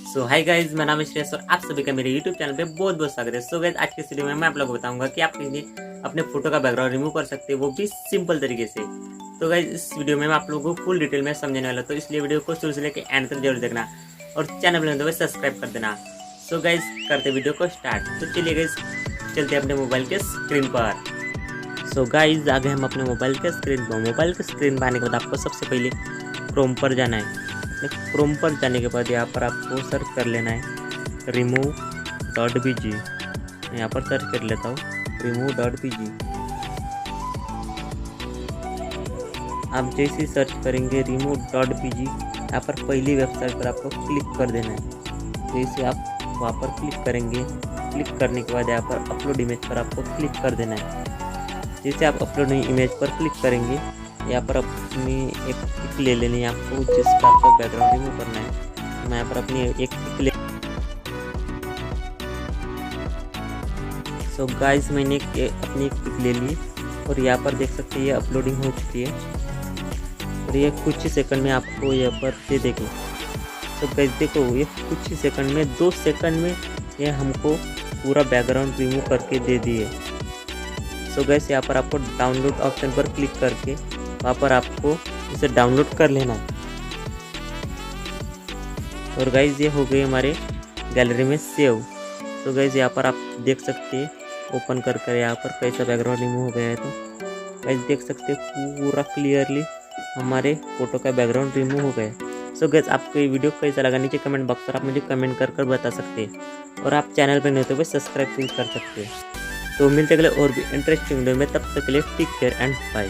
सो hi guys, मेरा नाम है श्रेयस और आप सभी का मेरे यूट्यूब चैनल पे बहुत बहुत स्वागत है। सो गाइज, आज के इस वीडियो में मैं आप लोगों को बताऊंगा कि आप कैसे अपने फोटो का बैकग्राउंड रिमूव कर सकते हैं, वो भी सिंपल तरीके से। तो गाइज, इस वीडियो में मैं आप लोगों को फुल डिटेल में समझने वाला, तो इसलिए वीडियो को शुरू से लेकर एंड तक जरूर देखना और चैनल पर सब्सक्राइब कर देना। सो गाइज, करते वीडियो को स्टार्ट। तो चलिए गाइज, चलते अपने मोबाइल के स्क्रीन पर। सो गाइज, आ गए हम अपने मोबाइल के स्क्रीन पर। मोबाइल के स्क्रीन पर आने के बाद आपको सबसे पहले क्रोम पर जाना है। क्रोम पर जाने के बाद यहाँ पर आपको सर्च कर लेना है remove.bg। मैं यहाँ पर सर्च कर लेता हूँ remove.bg। आप जैसे सर्च करेंगे remove.bg, यहाँ पर पहली वेबसाइट पर आपको क्लिक कर देना है। जैसे आप वहाँ पर क्लिक करेंगे, क्लिक करने के बाद यहाँ पर अपलोड इमेज पर आपको क्लिक कर देना है। जैसे आप अपलोड इमेज पर क्लिक करेंगे, यहाँ पर अपनी एक पिक ले लेनी है आपको, जिसका आपको बैकग्राउंड रिमूव करना है। मैं यहाँ पर अपनी एक पिक ले। सो गाइस, मैंने अपनी एक पिक ले ली और यहाँ पर देख सकते हैं ये अपलोडिंग हो चुकी है और ये कुछ ही सेकंड में आपको यहाँ पर दे देगी। तो गाइस देखो, ये कुछ ही सेकंड में, 2 सेकंड में ये हमको पूरा बैकग्राउंड रिमूव करके दे दी है। सो गाइस, यहाँ पर आपको डाउनलोड ऑप्शन पर क्लिक करके वहाँ पर आपको इसे डाउनलोड कर लेना है। और गाइज, ये हो गई हमारे गैलरी में सेव। तो गाइज, यहाँ पर आप देख सकते हैं ओपन कर यहाँ पर कैसा बैकग्राउंड रिमूव हो गया है। तो गाइज देख सकते हैं पूरा क्लियरली हमारे फोटो का बैकग्राउंड रिमूव हो गया। सो गाइज, आपको ये वीडियो कैसा लगा नीचे कमेंट बॉक्स पर आप मुझे कमेंट कर बता सकते हैं और आप चैनल पर नहीं होते हुए सब्सक्राइब भी कर सकते हैं। तो मिलते अगले और भी इंटरेस्टिंग वीडियो में, तब तक के लिए टेक केयर एंड बाय।